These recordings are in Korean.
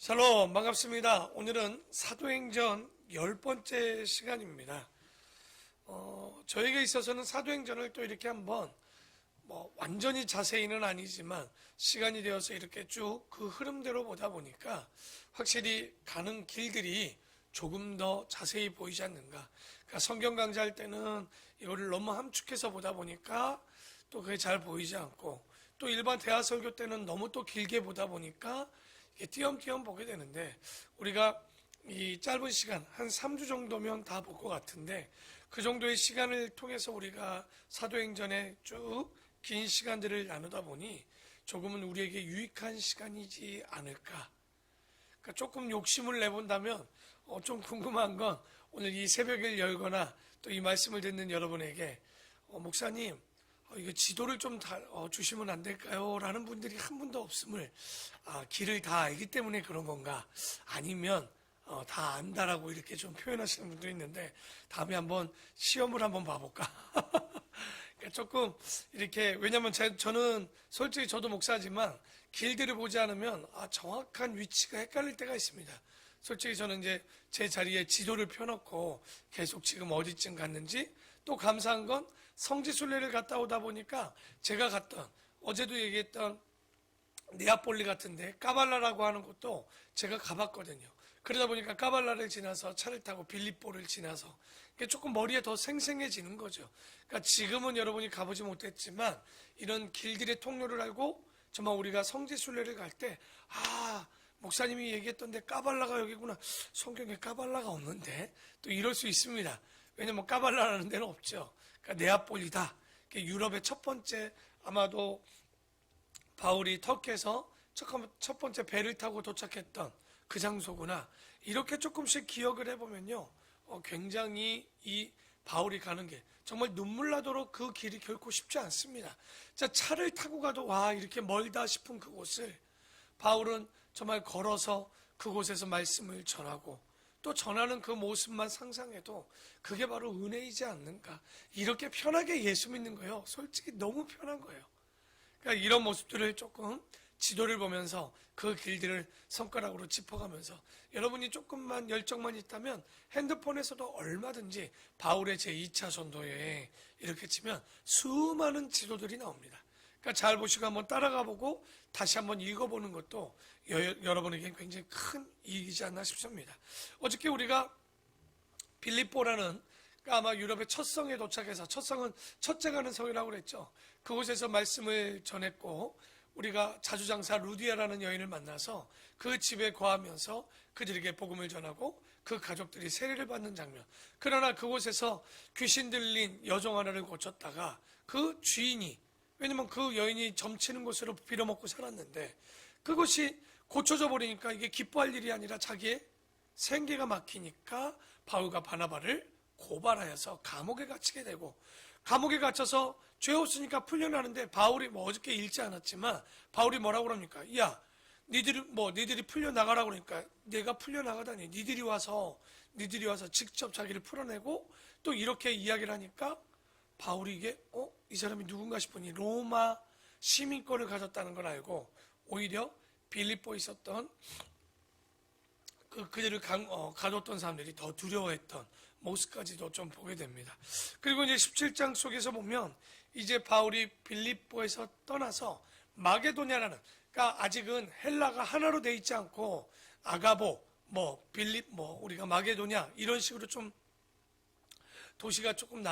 샬롬, 반갑습니다. 오늘은 사도행전 10번째 시간입니다. 저에게 있어서는 사도행전을 또 이렇게 한번 완전히 자세히는 아니지만 시간이 되어서 이렇게 쭉 그 흐름대로 보다 보니까 확실히 가는 길들이 조금 더 자세히 보이지 않는가. 그러니까 성경 강좌할 때는 이거를 너무 함축해서 보다 보니까 또 그게 잘 보이지 않고, 또 일반 대화 설교 때는 너무 또 길게 보다 보니까 이게 띄엄띄엄 보게 되는데, 우리가 이 짧은 시간 한 3주 정도면 다 볼 것 같은데, 그 정도의 시간을 통해서 우리가 사도행전에 쭉 긴 시간들을 나누다 보니 조금은 우리에게 유익한 시간이지 않을까. 그러니까 조금 욕심을 내본다면 좀 궁금한 건, 오늘 이 새벽을 열거나 또 이 말씀을 듣는 여러분에게 목사님 이거 지도를 좀 주시면 안 될까요? 라는 분들이 한 분도 없음을, 길을 다 알기 때문에 그런 건가? 아니면 다 안다라고 이렇게 좀 표현하시는 분도 있는데, 다음에 한번 시험을 한번 봐볼까? 그러니까 조금 이렇게, 왜냐면 저는 솔직히 저도 목사지만 길들을 보지 않으면 정확한 위치가 헷갈릴 때가 있습니다. 솔직히 저는 이제 제 자리에 지도를 펴놓고 계속 지금 어디쯤 갔는지, 또 감사한 건 성지순례를 갔다 오다 보니까 제가 갔던, 어제도 얘기했던 네아폴리 같은데 까발라라고 하는 곳도 제가 가봤거든요. 그러다 보니까 까발라를 지나서 차를 타고 빌립보를 지나서 조금 머리에 더 생생해지는 거죠. 그러니까 지금은 여러분이 가보지 못했지만 이런 길들의 통로를 알고 정말 우리가 성지순례를 갈 때, 목사님이 얘기했던데 까발라가 여기구나. 성경에 까발라가 없는데, 또 이럴 수 있습니다. 왜냐면 까발라라는 데는 없죠. 그러니까 네아폴리다. 유럽의 첫 번째, 아마도 바울이 터키에서 첫 번째 배를 타고 도착했던 그 장소구나. 이렇게 조금씩 기억을 해보면요, 굉장히 이 바울이 가는 길, 정말 눈물 나도록 그 길이 결코 쉽지 않습니다. 자, 차를 타고 가도 이렇게 멀다 싶은 그곳을 바울은 정말 걸어서 그곳에서 말씀을 전하고, 또 전하는 그 모습만 상상해도 그게 바로 은혜이지 않는가. 이렇게 편하게 예수 믿는 거예요. 솔직히 너무 편한 거예요. 그러니까 이런 모습들을 조금 지도를 보면서 그 길들을 손가락으로 짚어가면서, 여러분이 조금만 열정만 있다면 핸드폰에서도 얼마든지 바울의 제2차 전도여행 이렇게 치면 수많은 지도들이 나옵니다. 그러니까 잘 보시고 한번 따라가 보고 다시 한번 읽어보는 것도 여러분에게 굉장히 큰 이익이지 않나 싶습니다. 어저께 우리가 빌립보라는, 그러니까 아마 유럽의 첫 성에 도착해서, 첫 성은 첫째 가는 성이라고 그랬죠. 그곳에서 말씀을 전했고, 우리가 자주장사 루디아라는 여인을 만나서 그 집에 거하면서 그들에게 복음을 전하고 그 가족들이 세례를 받는 장면. 그러나 그곳에서 귀신 들린 여종 하나를 고쳤다가 그 주인이, 왜냐면 그 여인이 점치는 곳으로 빌어먹고 살았는데, 그것이 고쳐져 버리니까 이게 기뻐할 일이 아니라 자기의 생계가 막히니까 바울과 바나바를 고발하여서 감옥에 갇히게 되고, 감옥에 갇혀서 죄 없으니까 풀려나는데, 바울이 어저께 읽지 않았지만 바울이 뭐라고 그럽니까? 야, 니들이 풀려나가라고 그러니까, 내가 풀려나가다니, 니들이 와서 직접 자기를 풀어내고, 또 이렇게 이야기를 하니까 바울이 이게 이 사람이 누군가 싶으니 로마 시민권을 가졌다는 걸 알고, 오히려 빌립보에 있었던 그들을 가뒀던 사람들이 더 두려워했던 모습까지도 좀 보게 됩니다. 그리고 이제 17장 속에서 보면 이제 바울이 빌립보에서 떠나서 마게도냐라는, 그러니까 아직은 헬라가 하나로 돼 있지 않고 아가보, 우리가 마게도냐 이런 식으로 좀 도시가 조금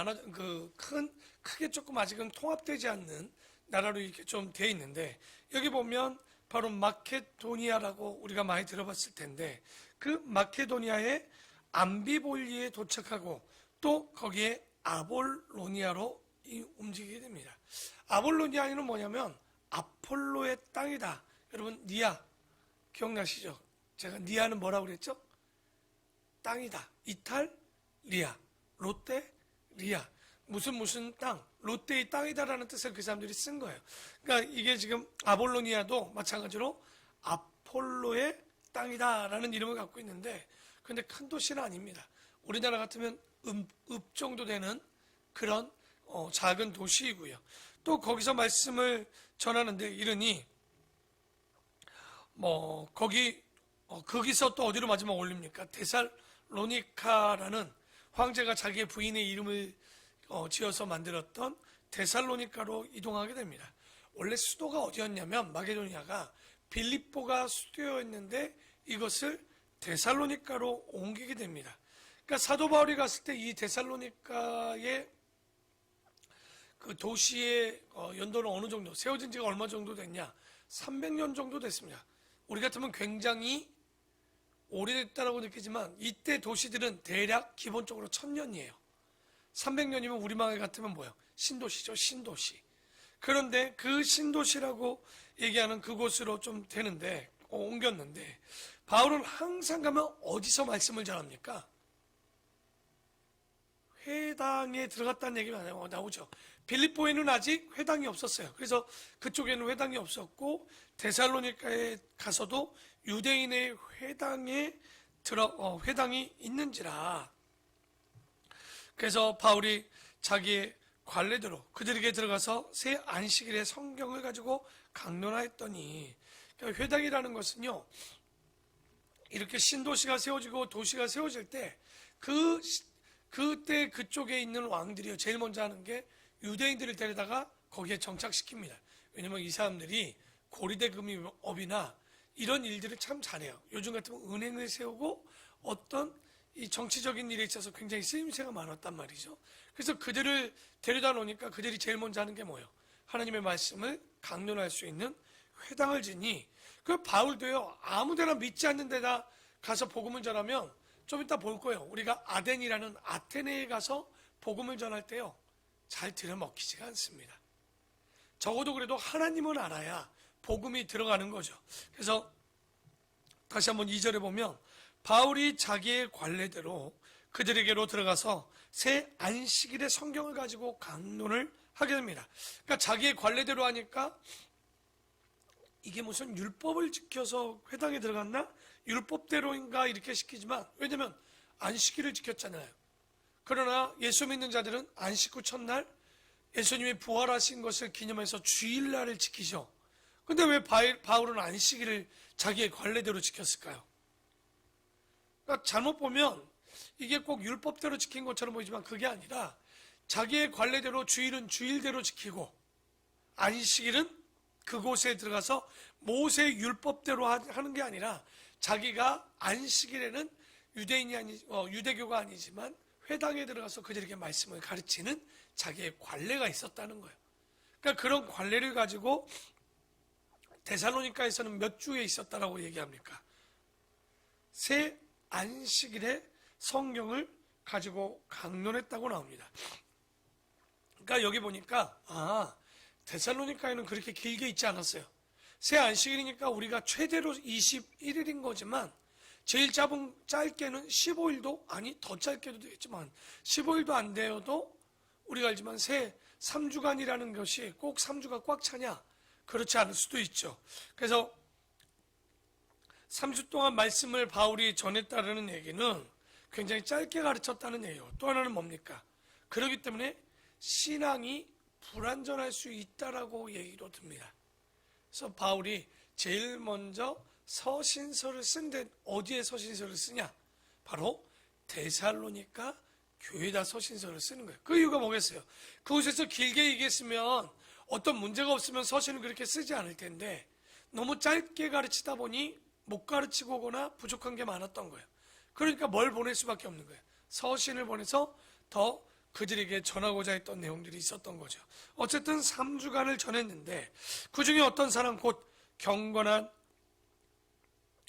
크게 조금 아직은 통합되지 않는 나라로 이렇게 좀 돼 있는데, 여기 보면 바로 마케도니아라고 우리가 많이 들어봤을 텐데, 그 마케도니아의 암비볼리에 도착하고 또 거기에 아볼로니아로 움직이게 됩니다. 아볼로니아는 뭐냐면 아폴로의 땅이다. 여러분 니아 기억나시죠? 제가 니아는 뭐라고 그랬죠? 땅이다. 이탈리아, 롯데, 리아. 무슨 땅, 롯데의 땅이다라는 뜻을 그 사람들이 쓴 거예요. 그러니까 이게 지금 아볼로니아도 마찬가지로 아폴로의 땅이다라는 이름을 갖고 있는데, 근데 큰 도시는 아닙니다. 우리나라 같으면 읍 정도 되는 그런 작은 도시이고요. 또 거기서 말씀을 전하는데 이르니 거기 거기서 또 어디로 마지막 올립니까? 데살로니카라는 황제가 자기의 부인의 이름을 지어서 만들었던 데살로니카로 이동하게 됩니다. 원래 수도가 어디였냐면 마게도니아가 빌립보가 수도였는데 이것을 데살로니카로 옮기게 됩니다. 그러니까 사도 바울이 갔을 때 이 데살로니카의 그 도시의 연도는 어느 정도, 세워진 지가 얼마 정도 됐냐? 300년 정도 됐습니다. 우리 같으면 굉장히 오래됐다라고 느끼지만 이때 도시들은 대략 기본적으로 1000년이에요. 300년이면 우리말 같으면 뭐예요? 신도시죠, 신도시. 그런데 그 신도시라고 얘기하는 그곳으로 좀 되는데 옮겼는데 바울은 항상 가면 어디서 말씀을 전합니까? 회당에 들어갔다는 얘기가 나오죠. 빌립보에는 아직 회당이 없었어요. 그래서 그쪽에는 회당이 없었고 데살로니카에 가서도 유대인의 회당이 있는지라. 그래서 바울이 자기의 관례대로 그들에게 들어가서 새 안식일의 성경을 가지고 강론하였더니, 그러니까 회당이라는 것은요, 이렇게 신도시가 세워지고 도시가 세워질 때 그때 그쪽에 있는 왕들이요, 제일 먼저 하는 게 유대인들을 데려다가 거기에 정착시킵니다. 왜냐면 이 사람들이 고리대금업이나 이런 일들을 참 잘해요. 요즘 같으면 은행을 세우고 어떤 이 정치적인 일에 있어서 굉장히 쓰임새가 많았단 말이죠. 그래서 그들을 데려다 놓으니까 그들이 제일 먼저 하는 게 뭐예요? 하나님의 말씀을 강론할 수 있는 회당을 지니, 그 바울도요, 아무데나 믿지 않는 데다 가서 복음을 전하면 좀 이따 볼 거예요. 우리가 아덴이라는 아테네에 가서 복음을 전할 때요, 잘 들여먹히지가 않습니다. 적어도 그래도 하나님은 알아야 복음이 들어가는 거죠. 그래서 다시 한번 2절에 보면 바울이 자기의 관례대로 그들에게로 들어가서 새 안식일의 성경을 가지고 강론을 하게 됩니다. 그러니까 자기의 관례대로 하니까 이게 무슨 율법을 지켜서 회당에 들어갔나? 율법대로인가? 이렇게 시키지만, 왜냐면 안식일을 지켰잖아요. 그러나 예수 믿는 자들은 안식 후 첫날 예수님이 부활하신 것을 기념해서 주일날을 지키죠. 근데 왜 바울은 안식일을 자기의 관례대로 지켰을까요? 그러니까 잘못 보면 이게 꼭 율법대로 지킨 것처럼 보이지만 그게 아니라 자기의 관례대로 주일은 주일대로 지키고 안식일은 그곳에 들어가서 모세 율법대로 하는 게 아니라 자기가 안식일에는 유대교가 아니지만 회당에 들어가서 그들에게 말씀을 가르치는 자기의 관례가 있었다는 거예요. 그러니까 그런 관례를 가지고 데살로니카에서는 몇 주에 있었다라고 얘기합니까? 새 안식일에 성경을 가지고 강론했다고 나옵니다. 그러니까 여기 보니까 데살로니카에는 그렇게 길게 있지 않았어요. 새 안식일이니까 우리가 최대로 21일인 거지만 제일 짧게는 15일도, 아니 더 짧게도 되겠지만 15일도 안 되어도 우리가 알지만 새 3주간이라는 것이 꼭 3주가 꽉 차냐? 그렇지 않을 수도 있죠. 그래서 3주 동안 말씀을 바울이 전했다는 얘기는 굉장히 짧게 가르쳤다는 얘기예요. 또 하나는 뭡니까? 그렇기 때문에 신앙이 불완전할 수 있다라고 얘기로 듭니다. 그래서 바울이 제일 먼저 서신서를 쓴데 어디에 서신서를 쓰냐? 바로 데살로니카 교회에다 서신서를 쓰는 거예요. 그 이유가 뭐겠어요? 그곳에서 길게 얘기했으면 어떤 문제가 없으면 서신을 그렇게 쓰지 않을 텐데 너무 짧게 가르치다 보니 못 가르치고 오거나 부족한 게 많았던 거예요. 그러니까 뭘 보낼 수밖에 없는 거예요. 서신을 보내서 더 그들에게 전하고자 했던 내용들이 있었던 거죠. 어쨌든 3주간을 전했는데 그 중에 어떤 사람 곧 경건한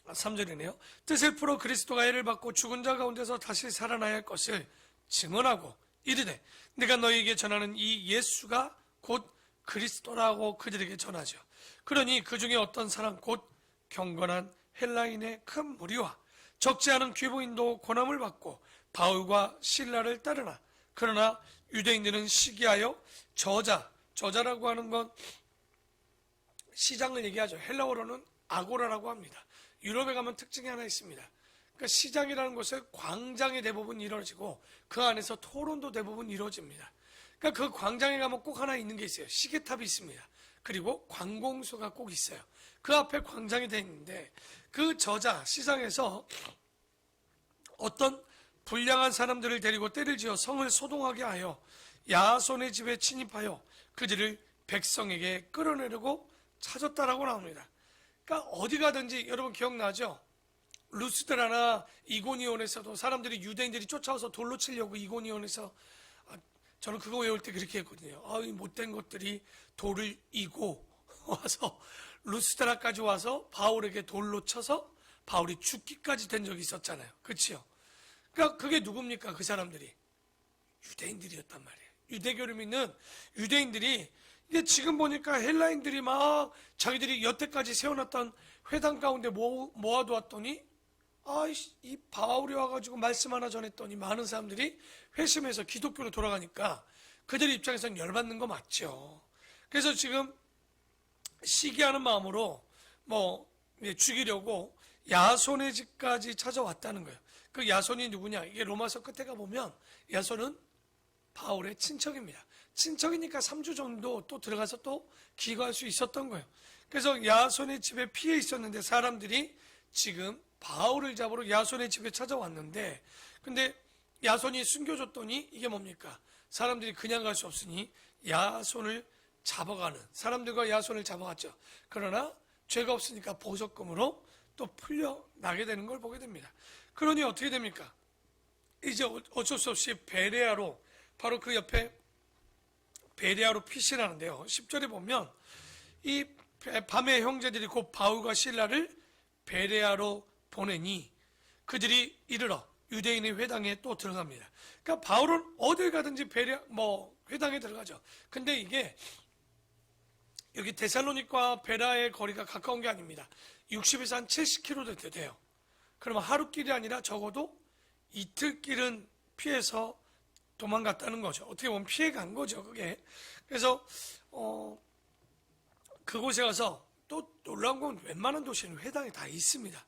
3절이네요. 뜻을 풀어 그리스도가 해를 받고 죽은 자 가운데서 다시 살아나야 할 것을 증언하고 이르되 내가 너희에게 전하는 이 예수가 곧 그리스도라고 그들에게 전하죠. 그러니 그 중에 어떤 사람 곧 경건한 헬라인의 큰 무리와 적지 않은 귀부인도 고난을 받고 바울과 실라를 따르나 그러나 유대인들은 시기하여 저자라고 하는 건 시장을 얘기하죠. 헬라어로는 아고라라고 합니다. 유럽에 가면 특징이 하나 있습니다. 그러니까 시장이라는 곳은 광장이 대부분 이루어지고 그 안에서 토론도 대부분 이루어집니다. 그러니까 그 광장에 가면 꼭 하나 있는 게 있어요. 시계탑이 있습니다. 그리고 관공서가 꼭 있어요. 그 앞에 광장이 돼 있는데 그 저자 시장에서 어떤 불량한 사람들을 데리고 때를 지어 성을 소동하게 하여 야손의 집에 침입하여 그들을 백성에게 끌어내려고 찾았다라고 나옵니다. 그러니까 어디 가든지 여러분 기억나죠? 루스드라나 이고니온에서도 사람들이 유대인들이 쫓아와서 돌로 치려고 이고니온에서 저는 그거 외울 때 그렇게 했거든요. 이 못된 것들이 돌을 이고 와서 루스드라까지 와서 바울에게 돌로 쳐서 바울이 죽기까지 된 적이 있었잖아요. 그렇죠? 그러니까 그게 누굽니까? 그 사람들이 유대인들이었단 말이에요. 유대교를 믿는 유대인들이 이게 지금 보니까 헬라인들이 막 자기들이 여태까지 세워놨던 회당 가운데 모아두었더니 이 바울이 와가지고 말씀 하나 전했더니 많은 사람들이 회심해서 기독교로 돌아가니까 그들 입장에서는 열받는 거 맞죠. 그래서 지금 시기하는 마음으로 죽이려고 야손의 집까지 찾아왔다는 거예요. 그 야손이 누구냐? 이게 로마서 끝에 가보면 야손은 바울의 친척입니다. 친척이니까 3주 정도 또 들어가서 또 기거할 수 있었던 거예요. 그래서 야손의 집에 피해 있었는데 사람들이 지금 바울을 잡으러 야손의 집에 찾아왔는데 근데 야손이 숨겨줬더니 이게 뭡니까? 사람들이 그냥 갈 수 없으니 야손을 잡아가는 사람들과 야손을 잡아갔죠. 그러나 죄가 없으니까 보석금으로 또 풀려나게 되는 걸 보게 됩니다. 그러니 어떻게 됩니까? 이제 어쩔 수 없이 베레아로 바로 그 옆에 베레아로 피신하는데요. 10절에 보면 이 밤에 형제들이 곧 바울과 실라를 베레아로 보내니 그들이 이르러 유대인의 회당에 또 들어갑니다. 그러니까 바울은 어딜 가든지 회당에 들어가죠. 근데 이게 여기 데살로니가와 베라의 거리가 가까운 게 아닙니다. 60에서 한 70km 돼요. 그러면 하루길이 아니라 적어도 이틀길은 피해서 도망갔다는 거죠. 어떻게 보면 피해 간 거죠, 그게. 그래서 그곳에 가서 또 놀라운 건 웬만한 도시는 회당이 다 있습니다.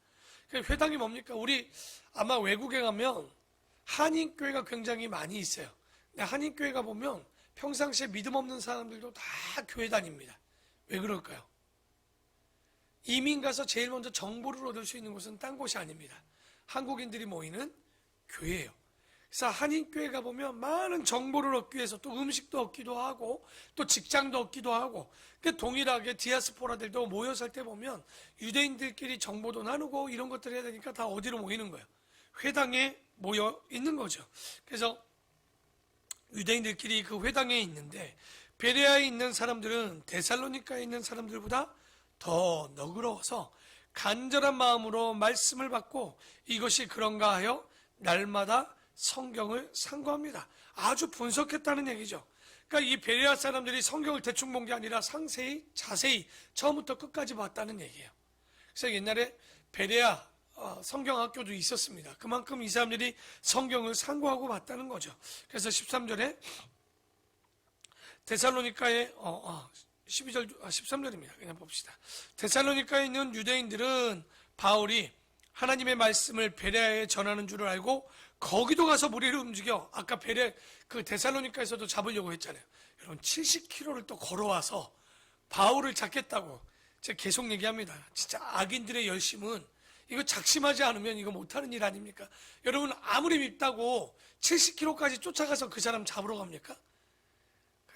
회당이 뭡니까? 우리 아마 외국에 가면 한인교회가 굉장히 많이 있어요. 근데 한인교회가 보면 평상시에 믿음 없는 사람들도 다 교회 다닙니다. 왜 그럴까요? 이민 가서 제일 먼저 정보를 얻을 수 있는 곳은 딴 곳이 아닙니다. 한국인들이 모이는 교회예요. 그래서 한인교회 가보면 많은 정보를 얻기 위해서 또 음식도 얻기도 하고 또 직장도 얻기도 하고 동일하게 디아스포라들도 모여 살 때 보면 유대인들끼리 정보도 나누고 이런 것들 해야 되니까 다 어디로 모이는 거예요? 회당에 모여 있는 거죠. 그래서 유대인들끼리 그 회당에 있는데 베레아에 있는 사람들은 데살로니가에 있는 사람들보다 더 너그러워서 간절한 마음으로 말씀을 받고 이것이 그런가 하여 날마다 성경을 상고합니다. 아주 분석했다는 얘기죠. 그러니까 이 베레아 사람들이 성경을 대충 본 게 아니라 상세히 자세히 처음부터 끝까지 봤다는 얘기예요. 그래서 옛날에 베레아 성경학교도 있었습니다. 그만큼 이 사람들이 성경을 상고하고 봤다는 거죠. 그래서 13절에 데살로니가에 13절입니다. 그냥 봅시다. 데살로니가에 있는 유대인들은 바울이 하나님의 말씀을 베레아에 전하는 줄을 알고 거기도 가서 무리를 움직여 아까 그 데살로니가에서도 잡으려고 했잖아요. 여러분 70km를 또 걸어와서 바울을 잡겠다고 제가 계속 얘기합니다. 진짜 악인들의 열심은 이거 작심하지 않으면 이거 못하는 일 아닙니까? 여러분 아무리 밉다고 70km까지 쫓아가서 그 사람 잡으러 갑니까?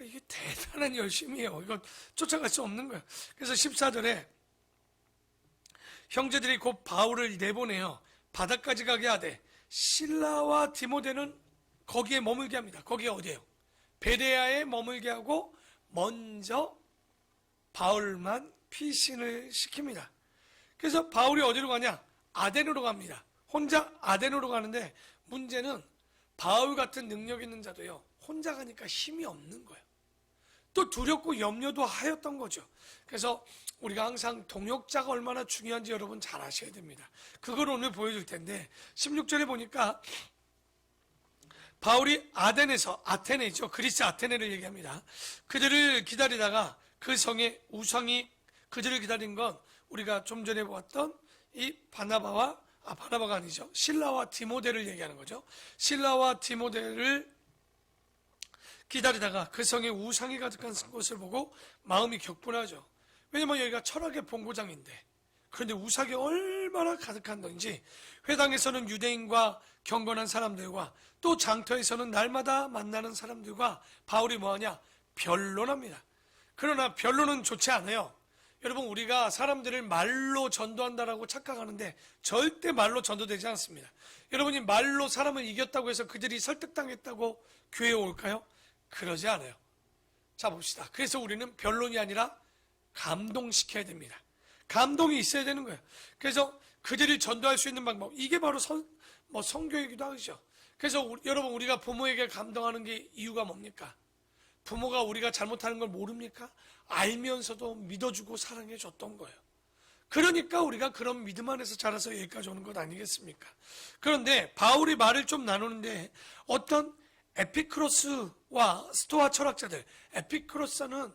이게 대단한 열심이에요. 이거 쫓아갈 수 없는 거예요. 그래서 14절에 형제들이 곧 바울을 내보내어 바다까지 가게 하되 실라와 디모데는 거기에 머물게 합니다. 거기가 어디예요? 베레아에 머물게 하고 먼저 바울만 피신을 시킵니다. 그래서 바울이 어디로 가냐? 아덴으로 갑니다. 혼자 아덴으로 가는데 문제는 바울 같은 능력 있는 자도요. 혼자 가니까 힘이 없는 거예요. 또 두렵고 염려도 하였던 거죠. 그래서 우리가 항상 동역자가 얼마나 중요한지 여러분 잘 아셔야 됩니다. 그걸 오늘 보여줄 텐데 16절에 보니까 바울이 아테네죠. 그리스 아테네를 얘기합니다. 그들을 기다리다가 그 성에 우상이 그들을 기다린 건 우리가 좀 전에 보았던 이 바나바가 아니죠. 실라와 디모데를 얘기하는 거죠. 실라와 디모데를 기다리다가 그 성에 우상이 가득한 곳을 보고 마음이 격분하죠. 왜냐면 여기가 철학의 본고장인데, 그런데 우상이 얼마나 가득한던지 회당에서는 유대인과 경건한 사람들과 또 장터에서는 날마다 만나는 사람들과 바울이 뭐하냐? 변론합니다. 그러나 변론은 좋지 않아요. 여러분, 우리가 사람들을 말로 전도한다라고 착각하는데 절대 말로 전도되지 않습니다. 여러분이 말로 사람을 이겼다고 해서 그들이 설득당했다고 교회에 올까요? 그러지 않아요. 자, 봅시다. 그래서 우리는 변론이 아니라 감동시켜야 됩니다. 감동이 있어야 되는 거예요. 그래서 그들을 전도할 수 있는 방법, 이게 바로 성교이기도 하죠. 그래서 여러분, 우리가 부모에게 감동하는 게 이유가 뭡니까? 부모가 우리가 잘못하는 걸 모릅니까? 알면서도 믿어주고 사랑해줬던 거예요. 그러니까 우리가 그런 믿음 안에서 자라서 여기까지 오는 것 아니겠습니까? 그런데 바울이 말을 좀 나누는데, 어떤 에피크로스와 스토아 철학자들, 에피크로스는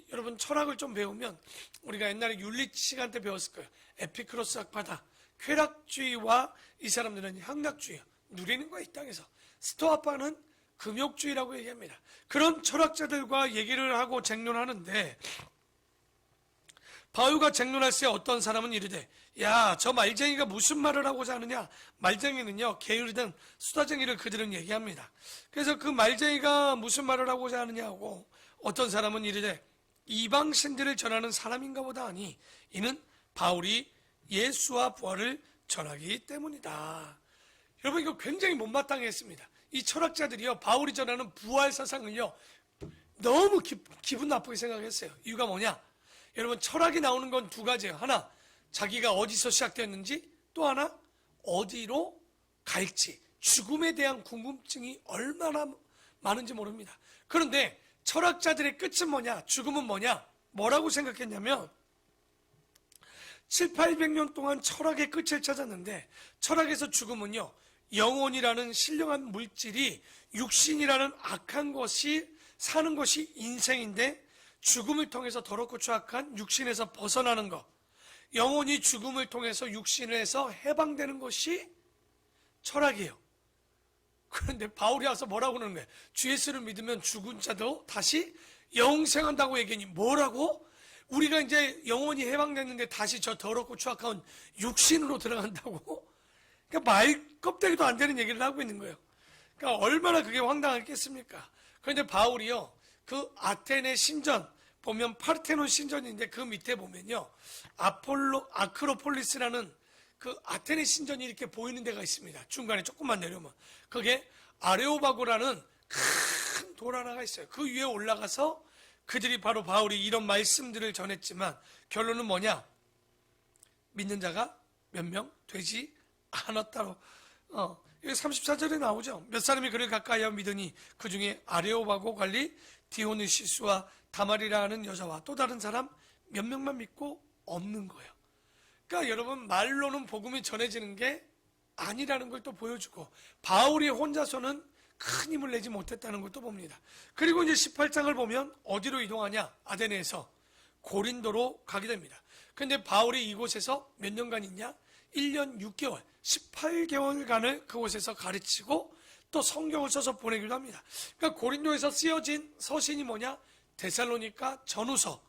여러분 철학을 좀 배우면 우리가 옛날에 윤리 시간 때 배웠을 거예요. 에피크로스 학파다. 쾌락주의와 이 사람들은 향락주의, 누리는 거야, 이 땅에서. 스토아파는 금욕주의라고 얘기합니다. 그런 철학자들과 얘기를 하고 쟁론하는데, 바울과 쟁론할 때 어떤 사람은 이르되, 야, 저 말쟁이가 무슨 말을 하고자 하느냐? 말쟁이는요, 게으르든 수다쟁이를 그들은 얘기합니다. 그래서 그 말쟁이가 무슨 말을 하고자 하느냐고, 어떤 사람은 이르되, 이방 신들을 전하는 사람인가 보다 하니 이는 바울이 예수와 부활을 전하기 때문이다. 여러분, 이거 굉장히 못마땅해 했습니다. 이 철학자들이요, 바울이 전하는 부활 사상을요, 너무 기분 나쁘게 생각했어요. 이유가 뭐냐? 여러분, 철학이 나오는 건 두 가지예요. 하나, 자기가 어디서 시작됐는지, 또 하나, 어디로 갈지, 죽음에 대한 궁금증이 얼마나 많은지 모릅니다. 그런데 철학자들의 끝은 뭐냐? 죽음은 뭐냐? 뭐라고 생각했냐면 700~800년 동안 철학의 끝을 찾았는데, 철학에서 죽음은요, 영혼이라는 신령한 물질이 육신이라는 악한 것이 사는 것이 인생인데, 죽음을 통해서 더럽고 추악한 육신에서 벗어나는 것, 영혼이 죽음을 통해서 육신에서 해방되는 것이 철학이에요. 그런데 바울이 와서 뭐라고 그러는 거예요? 주 예수를 믿으면 죽은 자도 다시 영생한다고 얘기하니, 뭐라고? 우리가 이제 영혼이 해방됐는데 다시 저 더럽고 추악한 육신으로 들어간다고? 그러니까 말 껍데기도 안 되는 얘기를 하고 있는 거예요. 그러니까 얼마나 그게 황당했겠습니까? 그런데 바울이요, 그 아테네 신전 보면 파르테논 신전인데, 그 밑에 보면요, 아크로폴리스라는 그 아테네 신전이 이렇게 보이는 데가 있습니다. 중간에 조금만 내려오면 그게 아레오바고라는 큰 돌 하나가 있어요. 그 위에 올라가서 그들이 바로 바울이 이런 말씀들을 전했지만, 결론은 뭐냐? 믿는 자가 몇 명 되지 않았다로. 이게 34절에 나오죠. 몇 사람이 그를 가까이하여 믿으니 그 중에 아레오바고 관리 디오니시스와 다말이라는 여자와 또 다른 사람 몇 명만 믿고 없는 거예요. 그러니까 여러분, 말로는 복음이 전해지는 게 아니라는 걸 또 보여주고, 바울이 혼자서는 큰 힘을 내지 못했다는 것도 봅니다. 그리고 이제 18장을 보면 어디로 이동하냐? 아테네에서 고린도로 가게 됩니다. 그런데 바울이 이곳에서 몇 년간 있냐? 1년 6개월, 18개월간을 그곳에서 가르치고 또 성경을 써서 보내기도 합니다. 그러니까 고린도에서 쓰여진 서신이 뭐냐? 데살로니가 전후서,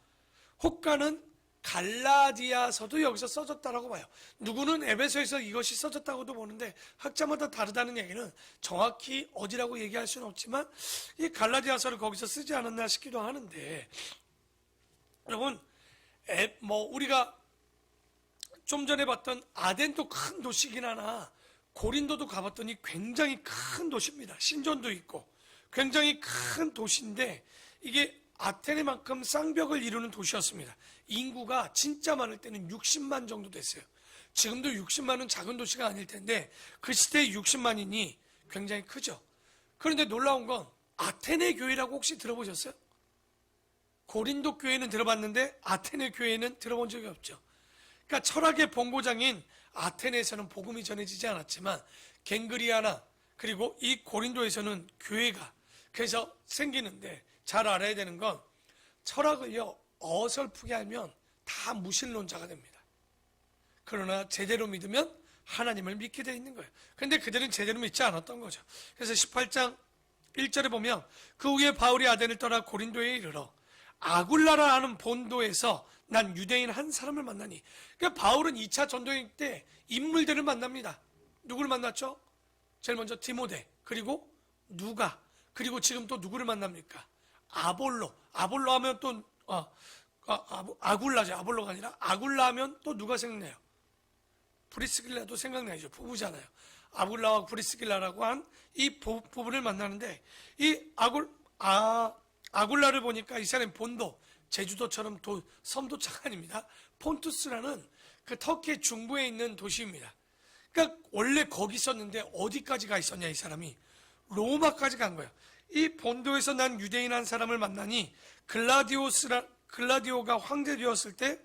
혹가는 갈라디아서도 여기서 써졌다라고 봐요. 누구는 에베소에서 이것이 써졌다고도 보는데, 학자마다 다르다는 얘기는 정확히 어디라고 얘기할 수는 없지만 이 갈라디아서를 거기서 쓰지 않았나 싶기도 하는데, 여러분, 우리가 좀 전에 봤던 아덴도 큰 도시긴 하나 고린도도 가봤더니 굉장히 큰 도시입니다. 신전도 있고 굉장히 큰 도시인데, 이게 아테네만큼 쌍벽을 이루는 도시였습니다. 인구가 진짜 많을 때는 60만 정도 됐어요. 지금도 60만은 작은 도시가 아닐 텐데 그 시대에 60만이니 굉장히 크죠. 그런데 놀라운 건 아테네 교회라고 혹시 들어보셨어요? 고린도 교회는 들어봤는데 아테네 교회는 들어본 적이 없죠. 그러니까 철학의 본고장인 아테네에서는 복음이 전해지지 않았지만 갱그리아나 그리고 이 고린도에서는 교회가 그래서 생기는데, 잘 알아야 되는 건 철학을요, 어설프게 알면 다 무신론자가 됩니다. 그러나 제대로 믿으면 하나님을 믿게 되어 있는 거예요. 그런데 그들은 제대로 믿지 않았던 거죠. 그래서 18장 1절에 보면 그 후에 바울이 아덴을 떠나 고린도에 이르러 아굴라라 하는 본도에서 난 유대인 한 사람을 만나니. 그러니까 바울은 2차 전도행 때 인물들을 만납니다. 누구를 만났죠? 제일 먼저 디모데, 그리고 누가, 그리고 지금 또 누구를 만납니까? 아볼로. 아볼로 하면 또 아굴라죠. 아볼로가 아니라 아굴라 하면 또 누가 생각나요? 브리스길라도 생각나죠. 부부잖아요. 아굴라와 브리스길라라고 한 이 부부를 만나는데, 이 아굴라를 보니까 이 사람이 본도, 제주도처럼 섬도차가 아닙니다. 폰투스라는 그 터키 중부에 있는 도시입니다. 그러니까 원래 거기 있었는데 어디까지 가 있었냐, 이 사람이? 로마까지 간 거예요. 이 본도에서 난 유대인 한 사람을 만나니 글라디오가 황제 되었을 때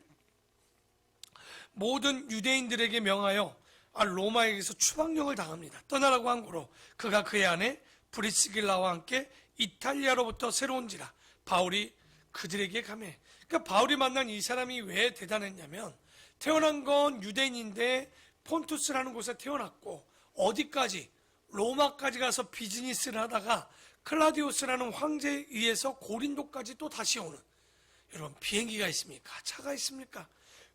모든 유대인들에게 명하여 로마에게서 추방령을 당합니다. 떠나라고 한 고로 그가 그의 아내 브리스길라와 함께 이탈리아로부터 새로운지라 바울이 그들에게 가매. 그러니까 바울이 만난 이 사람이 왜 대단했냐면, 태어난 건 유대인인데 폰투스라는 곳에 태어났고 어디까지? 로마까지 가서 비즈니스를 하다가 클라디오스라는 황제에 의해서 고린도까지 또 다시 오는. 여러분, 비행기가 있습니까? 차가 있습니까?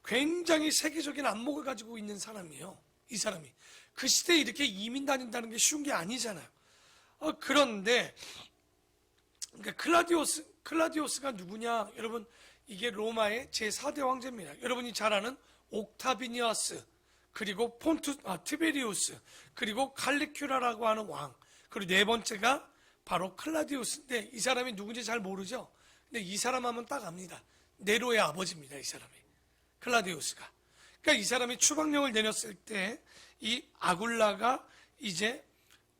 굉장히 세계적인 안목을 가지고 있는 사람이에요. 이 사람이 그 시대에 이렇게 이민 다닌다는 게 쉬운 게 아니잖아요. 그런데 그러니까 클라디오스가 누구냐? 여러분, 이게 로마의 제4대 황제입니다. 여러분이 잘 아는 옥타비니아스, 그리고 티베리우스, 그리고 칼리큐라라고 하는 왕, 그리고 네 번째가 바로 클라디우스인데, 이 사람이 누군지 잘 모르죠? 근데 이 사람 하면 딱 압니다. 네로의 아버지입니다, 이 사람이. 클라디우스가. 그러니까 이 사람이 추방령을 내렸을 때 이 아굴라가 이제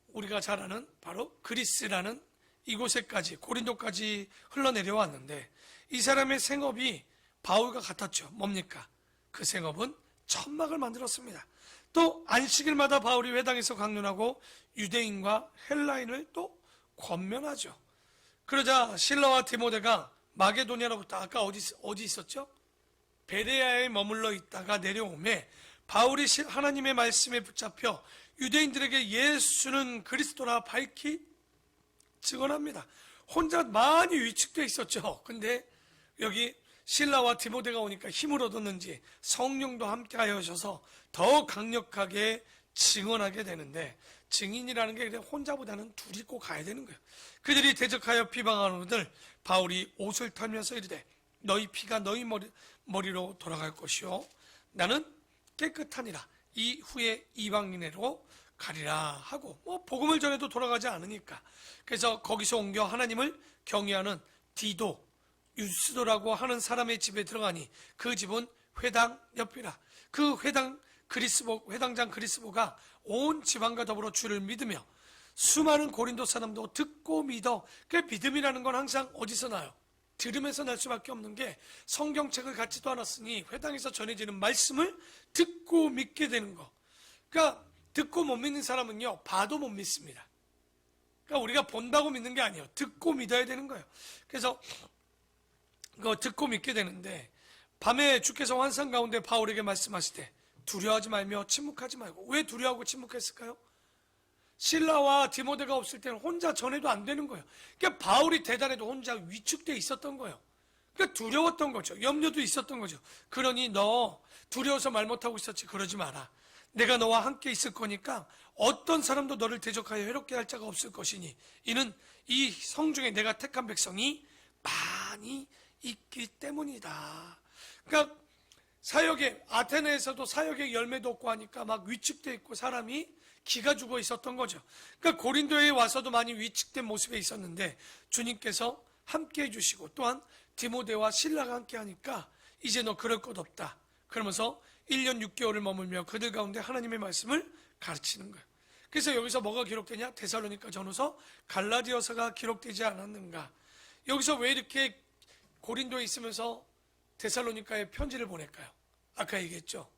우리가 잘 아는 바로 그리스라는 이곳에까지, 고린도까지 흘러내려왔는데, 이 사람의 생업이 바울과 같았죠. 뭡니까? 그 생업은 천막을 만들었습니다. 또 안식일마다 바울이 회당에서 강론하고 유대인과 헬라인을 또 권면하죠. 그러자 실라와 디모데가 마게도냐로부터, 아까 어디 있었죠? 베레아에 머물러 있다가 내려오매 바울이 하나님의 말씀에 붙잡혀 유대인들에게 예수는 그리스도라 밝히 증언합니다. 혼자 많이 위축되어 있었죠. 근데 여기 실라와 디모데가 오니까 힘을 얻었는지 성령도 함께 하셔서 더 강력하게 증언하게 되는데, 증인이라는 게 혼자보다는 둘이 꼭 가야 되는 거예요. 그들이 대적하여 비방하는들 바울이 옷을 털면서 이르되 너희 피가 너희 머리로 돌아갈 것이요 나는 깨끗하니라. 이후에 이방인으로 가리라 하고, 복음을 전해도 돌아가지 않으니까. 그래서 거기서 옮겨 하나님을 경외하는 디도, 유스도라고 하는 사람의 집에 들어가니 그 집은 회당 옆이라. 그 회당장 그리스보가 온 지방과 더불어 주를 믿으며 수많은 고린도 사람도 듣고 믿어. 그 믿음이라는 건 항상 어디서 나요? 들으면서 날 수밖에 없는 게, 성경책을 갖지도 않았으니 회당에서 전해지는 말씀을 듣고 믿게 되는 거. 그러니까 듣고 못 믿는 사람은요, 봐도 못 믿습니다. 그러니까 우리가 본다고 믿는 게 아니에요. 듣고 믿어야 되는 거예요. 그래서 그거 듣고 믿게 되는데, 밤에 주께서 환상 가운데 바울에게 말씀하시되 두려워하지 말며 침묵하지 말고. 왜 두려워하고 침묵했을까요? 실라와 디모데가 없을 때는 혼자 전해도 안 되는 거예요. 그러니까 바울이 대단해도 혼자 위축되어 있었던 거예요. 그러니까 두려웠던 거죠. 염려도 있었던 거죠. 그러니 너 두려워서 말 못하고 있었지, 그러지 마라. 내가 너와 함께 있을 거니까 어떤 사람도 너를 대적하여 해롭게 할 자가 없을 것이니 이는 이 성중에 내가 택한 백성이 많이 있기 때문이다. 그러니까 사역에, 아테네에서도 사역의 열매도 없고 하니까 막 위축되어 있고 사람이 기가 죽어 있었던 거죠. 그러니까 고린도에 와서도 많이 위축된 모습에 있었는데 주님께서 함께 해주시고, 또한 디모데와 실라가 함께 하니까 이제 너 그럴 것 없다. 그러면서 1년 6개월을 머물며 그들 가운데 하나님의 말씀을 가르치는 거예요. 그래서 여기서 뭐가 기록되냐? 데살로니가 전후서, 갈라디아서가 기록되지 않았는가? 여기서 왜 이렇게 고린도에 있으면서 데살로니가에 편지를 보낼까요? 아까 얘기했죠.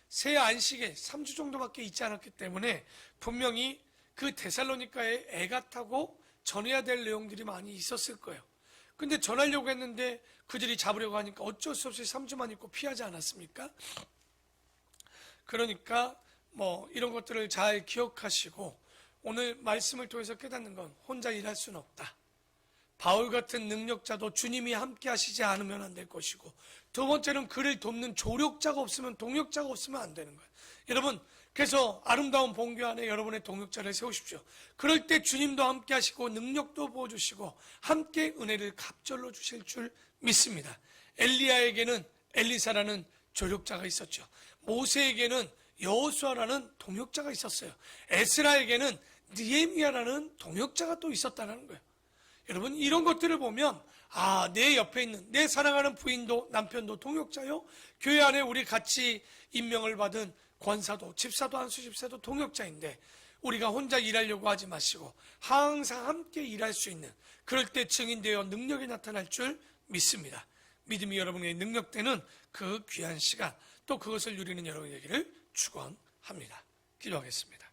새 안식에 3주 정도밖에 있지 않았기 때문에 분명히 그 데살로니가에 애가 타고 전해야 될 내용들이 많이 있었을 거예요. 근데 전하려고 했는데 그들이 잡으려고 하니까 어쩔 수 없이 3주만 있고 피하지 않았습니까? 그러니까 이런 것들을 잘 기억하시고 오늘 말씀을 통해서 깨닫는 건 혼자 일할 수는 없다. 바울 같은 능력자도 주님이 함께 하시지 않으면 안 될 것이고, 두 번째는 그를 돕는 조력자가 없으면, 동역자가 없으면 안 되는 거예요. 여러분, 그래서 아름다운 본교 안에 여러분의 동역자를 세우십시오. 그럴 때 주님도 함께 하시고 능력도 부어주시고 함께 은혜를 갑절로 주실 줄 믿습니다. 엘리야에게는 엘리사라는 조력자가 있었죠. 모세에게는 여호수아라는 동역자가 있었어요. 에스라에게는 느헤미야라는 동역자가 또 있었다는 거예요. 여러분, 이런 것들을 보면 내 옆에 있는 내 사랑하는 부인도 남편도 동역자요, 교회 안에 우리 같이 임명을 받은 권사도 집사도 한수 집사도 동역자인데, 우리가 혼자 일하려고 하지 마시고 항상 함께 일할 수 있는, 그럴 때 증인되어 능력이 나타날 줄 믿습니다. 믿음이 여러분의 능력되는 그 귀한 시간, 또 그것을 누리는 여러분에게를 축원합니다. 기도하겠습니다.